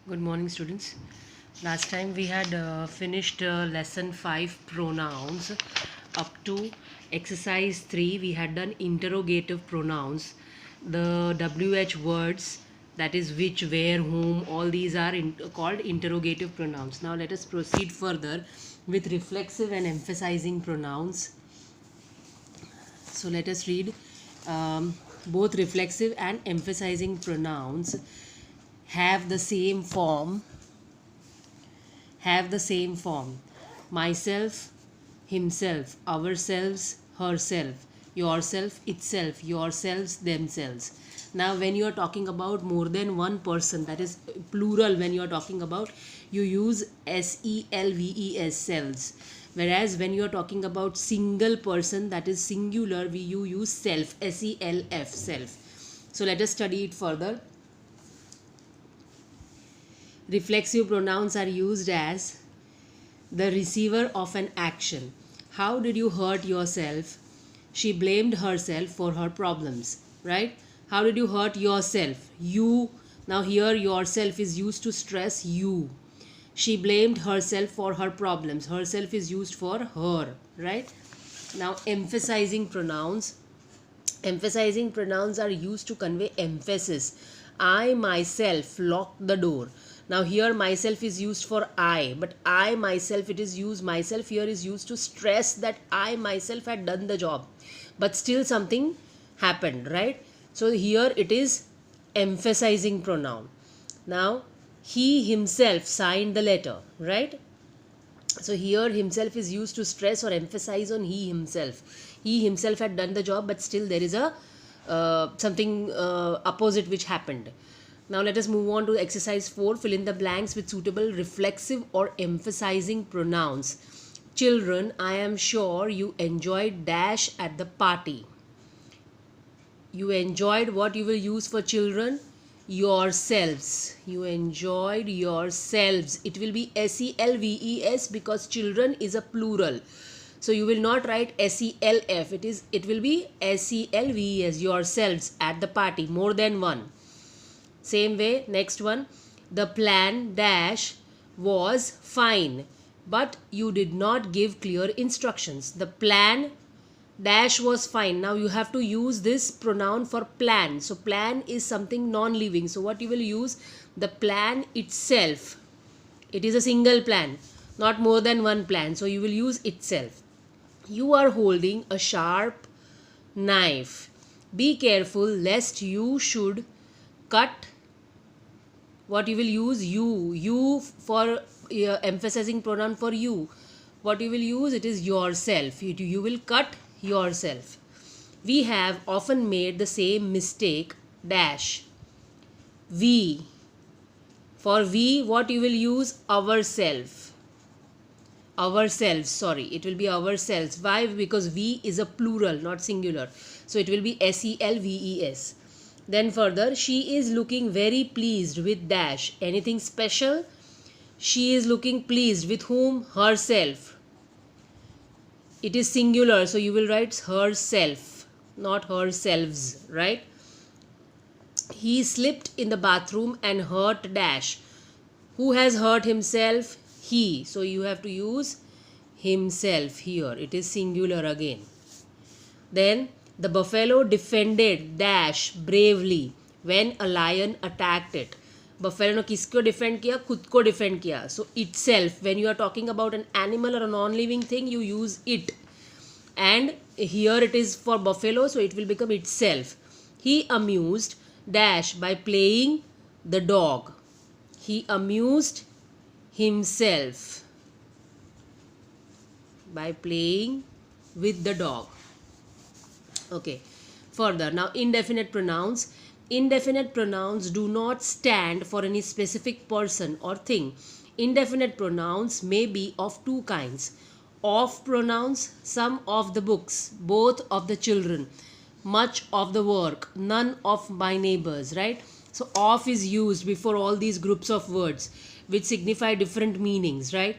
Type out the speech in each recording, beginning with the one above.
Good morning, students. Last time we had finished lesson 5 pronouns up to exercise 3. We had done interrogative pronouns. The WH words, that is which, where, whom, all these are called interrogative pronouns. Now let us proceed further with reflexive and emphasizing pronouns. So let us read. Both reflexive and emphasizing pronouns have the same form myself, himself, ourselves, herself, yourself, itself, yourselves, themselves. Now when you are talking about more than one person, that is plural, when you are talking about, you use selves, selves, whereas when you are talking about single person, that is singular, you use self, self, self. So let us study it further. Reflexive pronouns are used as the receiver of an action. How did you hurt yourself? She blamed herself for her problems, right? How did you hurt yourself? You. Now here yourself is used to stress you. She blamed herself for her problems. Herself is used for her, right? Now emphasizing pronouns. Emphasizing pronouns are used to convey emphasis. I myself locked the door. Now here myself is used for I, but I myself, it is used, myself here is used to stress that I myself had done the job, but still something happened, right? So here it is emphasizing pronoun. Now he himself signed the letter, right? So here himself is used to stress or emphasize on he himself. He himself had done the job, but still there is a something opposite which happened. Now let us move on to exercise 4. Fill in the blanks with suitable reflexive or emphasizing pronouns. Children, I am sure you enjoyed dash at the party. You enjoyed, what you will use for children? Yourselves. You enjoyed yourselves. It will be selves because children is a plural. So you will not write self. It will be selves, yourselves, at the party, more than one. Same way, next one. The plan dash was fine, but you did not give clear instructions. The plan dash was fine. Now you have to use this pronoun for plan. So plan is something non-living. So what you will use? The plan itself. It is a single plan, not more than one plan. So you will use itself. You are holding a sharp knife. Be careful lest you should cut. What you will use? You for emphasizing pronoun for you. What you will use? It is yourself. You will cut yourself. We have often made the same mistake dash. We. For we, what you will use? Ourself. Ourselves, sorry. It will be ourselves. Why? Because we is a plural, not singular. So it will be selves. Then further, she is looking very pleased with dash. Anything special? She is looking pleased with whom? Herself. It is singular, so you will write herself, not herselves, right? He slipped in the bathroom and hurt dash. Who has hurt himself? He. So you have to use himself here. It is singular again. Then the buffalo defended dash bravely when a lion attacked it. Buffalo ने किसको defend किया? खुद को defend किया. So itself, when you are talking about an animal or a non-living thing, you use it. And here it is for buffalo, so it will become itself. He amused dash by playing the dog. He amused himself by playing with the dog. Okay, further, now indefinite pronouns. Indefinite pronouns do not stand for any specific person or thing. Indefinite pronouns may be of two kinds. Of pronouns, some of the books, both of the children, much of the work, none of my neighbors, right? So of is used before all these groups of words which signify different meanings, right?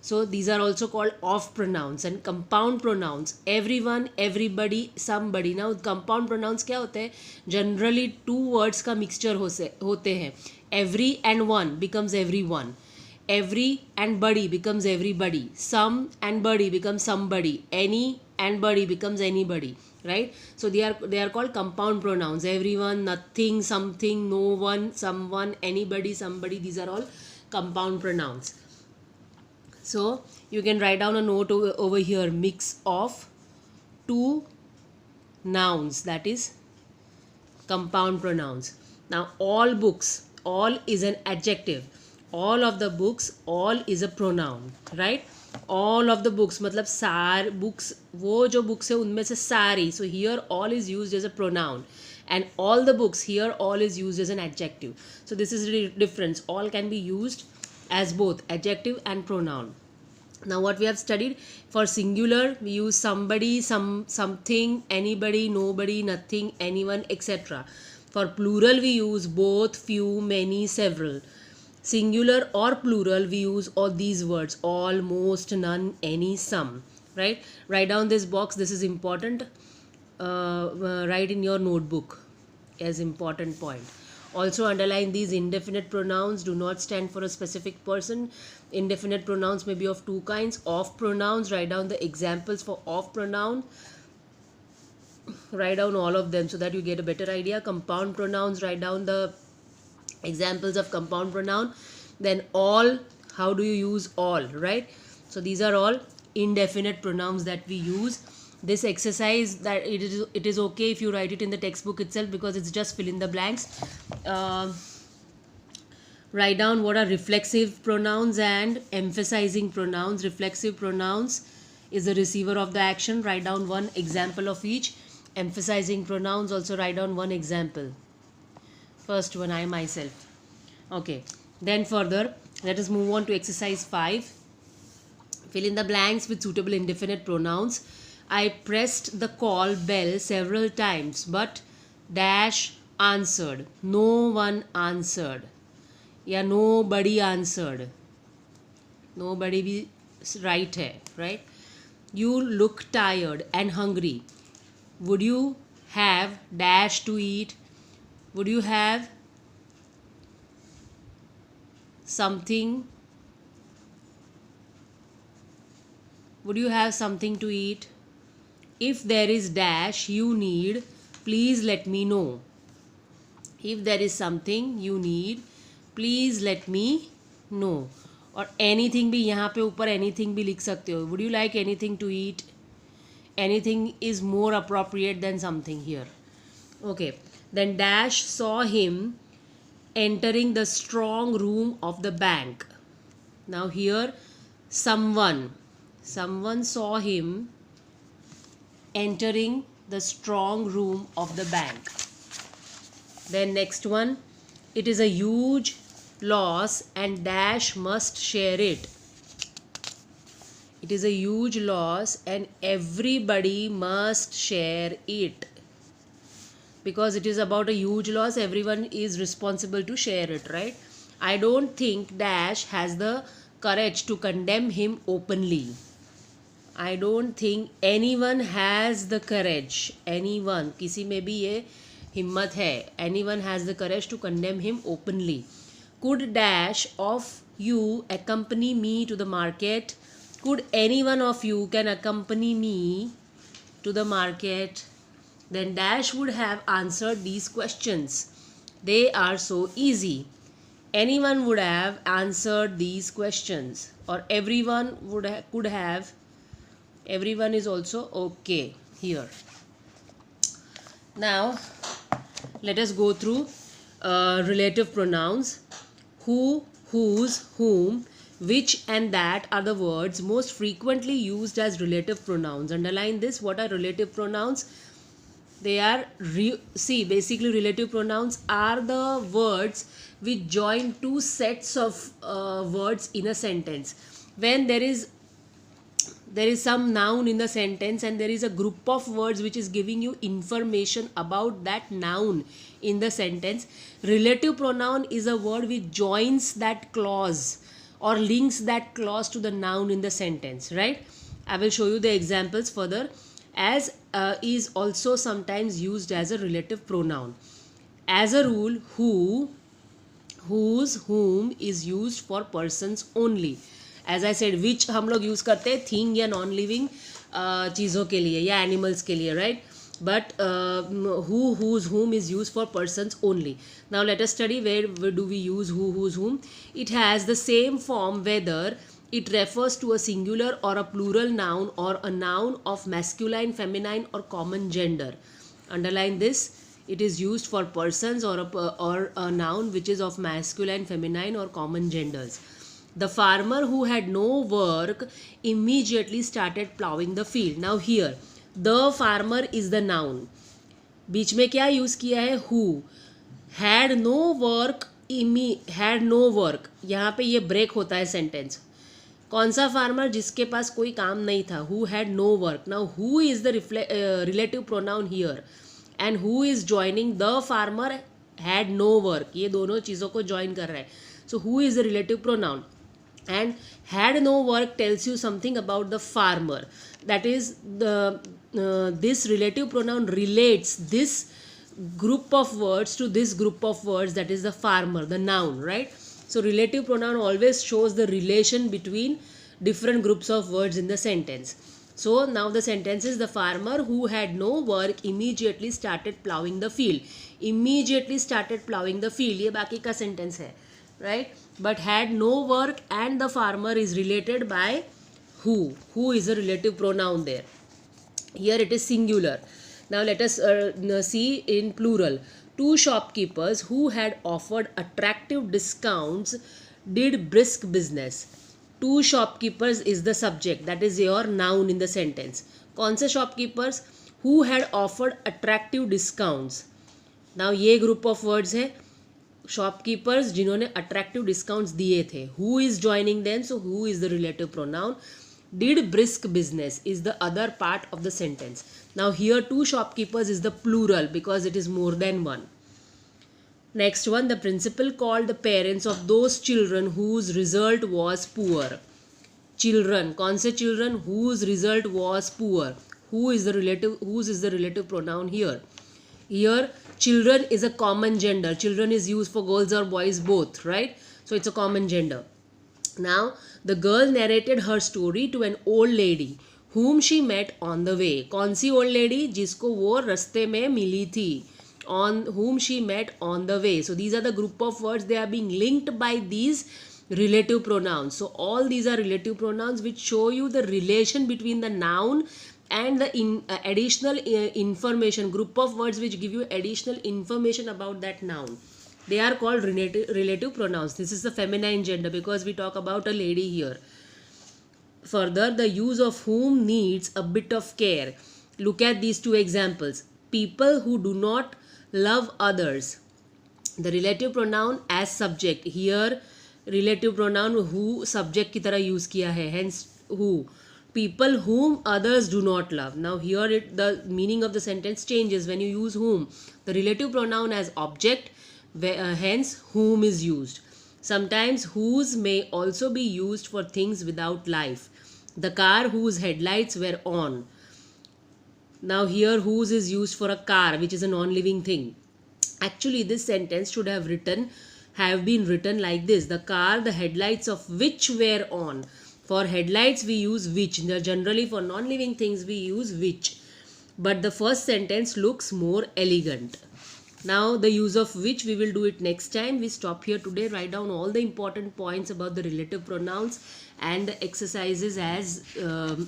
So these are also called off pronouns. And compound pronouns, everyone, everybody, somebody. Now compound pronouns क्या होते हैं? Generally two words का mixture होते हैं. Every and one becomes everyone. Every and buddy becomes everybody. Some and buddy becomes somebody. Any and buddy becomes anybody, right? So they are called compound pronouns. Everyone, nothing, something, no one, someone, anybody, somebody. These are all compound pronouns. So you can write down a note over here, mix of two nouns, that is compound pronouns. Now all books, all is an adjective. All of the books, all is a pronoun, right? All of the books मतलब सार books, वो जो books है उनमें से सारी. So here all is used as a pronoun, and all the books, here all is used as an adjective. So this is the difference. All can be used as both adjective and pronoun. Now what we have studied, for singular we use somebody, something, anybody, nobody, nothing, anyone, etc. For plural we use both, few, many, several. Singular or plural we use all these words: all, most, none, any, some, right? Write down this box. This is important. Write in your notebook as important point. Also underline these indefinite pronouns do not stand for a specific person. Indefinite pronouns may be of two kinds. Off pronouns, write down the examples for off pronoun. Write down all of them so that you get a better idea. Compound pronouns, write down the examples of compound pronoun. Then all, how do you use all, right? So these are all indefinite pronouns that we use. This exercise, that it is okay if you write it in the textbook itself, because it's just fill in the blanks. Write down what are reflexive pronouns and emphasizing pronouns. Reflexive pronouns is the receiver of the action. Write down one example of each. Emphasizing pronouns, also write down one example. First one, I myself. Okay, then further let us move on to exercise 5. Fill in the blanks with suitable indefinite pronouns. I pressed the call bell several times, but dash answered. No one answered. या nobody answered. Nobody भी right है, right? You look tired and hungry. Would you have dash to eat? Would you have something? Would you have something to eat? If there is dash you need, please let me know. If there is something you need, please let me know. और anything भी यहाँ पे ऊपर anything भी लिख सकते हो. Would you like anything to eat? Anything is more appropriate than something here. Okay. Then dash saw him entering the strong room of the bank. Now here someone saw him entering the strong room of the bank. Then next one, it is a huge loss and dash must share it. It is a huge loss and everybody must share it. Because it is about a huge loss, everyone is responsible to share it, right? I don't think dash has the courage to condemn him openly. I don't think anyone has the courage. Anyone, किसी में भी ये हिम्मत है. Anyone has the courage to condemn him openly. Could dash of you accompany me to the market? Could any one of you can accompany me to the market? Then dash would have answered these questions. They are so easy. Anyone would have answered these questions, or everyone could have. Everyone is also okay here. Now let us go through relative pronouns. Who, whose, whom, which and that are the words most frequently used as relative pronouns. Underline this. What are relative pronouns? They are, basically relative pronouns are the words which join two sets of words in a sentence. When there is some noun in the sentence and there is a group of words which is giving you information about that noun in the sentence, relative pronoun is a word which joins that clause or links that clause to the noun in the sentence, right? I will show you the examples further. As is also sometimes used as a relative pronoun. As a rule, who, whose, whom is used for persons only. As I said, which हम लोग use करते हैं thing या non living चीज़ों के लिए या animals के लिए, right? But who, whose, whom is used for persons only. Now let us study where do we use who, whose, whom. It has the same form whether it refers to a singular or a plural noun or a noun of masculine, feminine or common gender. Underline this. It is used for persons or a noun which is of masculine, feminine or common genders. The farmer who had no work immediately started plowing the field. Now here the farmer is the noun. बीच में क्या use किया है? who. had no work, had no work. यहाँ पे ये break होता है sentence. कौन सा फार्मर? जिसके पास कोई काम नहीं था. who had no work. Now who is the relative pronoun here and who is joining the farmer had no work. ये दोनों चीज़ों को join कर रहा है. So who is the relative pronoun? And had no work tells you something about the farmer. That is this relative pronoun relates this group of words to this group of words, that is the farmer, the noun, right? So relative pronoun always shows the relation between different groups of words in the sentence. So now the sentence is the farmer who had no work immediately started plowing the field. Immediately started plowing the field, ये बाकी का sentence है, right? But had no work and the farmer is related by who. Who is a relative pronoun there. Here it is singular. Now let us see in plural. Two shopkeepers who had offered attractive discounts did brisk business. Two shopkeepers is the subject, that is your noun in the sentence. कौन से shopkeepers? Who had offered attractive discounts. Now ये group of words है. Shopkeepers जिन्होंने attractive discounts दिए थे. Who is joining them? So who is the relative pronoun. Did brisk business is the other part of the sentence. Now here two shopkeepers is the plural because it is more than one. Next one, the principal called the parents of those children whose result was poor. Children, कौन से children? Whose result was poor. Who is the relative, whose is the relative pronoun here. Here children is a common gender. Children is used for girls or boys both, right? So it's a common gender. Now the girl narrated her story to an old lady whom she met on the way. कौन सी old lady? जिसको वो रास्ते में मिली थी. On whom she met on the way. So these are the group of words. They are being linked by these relative pronouns. So all these are relative pronouns which show you the relation between the noun and the additional information, group of words which give you additional information about that noun. They are called relative pronouns. This is the feminine gender because we talk about a lady here. Further, the use of whom needs a bit of care. Look at these two examples. People who do not love others. The relative pronoun as subject. Here relative pronoun who subject की तरह use किया है, hence who. People whom others do not love. Now here the meaning of the sentence changes when you use whom. The relative pronoun as object, hence whom is used. Sometimes whose may also be used for things without life. The car whose headlights were on. Now here whose is used for a car which is a non-living thing. Actually this sentence should have been written like this. The car the headlights of which were on. For headlights we use which. Generally for non-living things we use which. But the first sentence looks more elegant. Now the use of which we will do it next time. We stop here today. Write down all the important points about the relative pronouns and the exercises as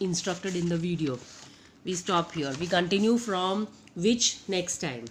instructed in the video. We stop here. We continue from which next time.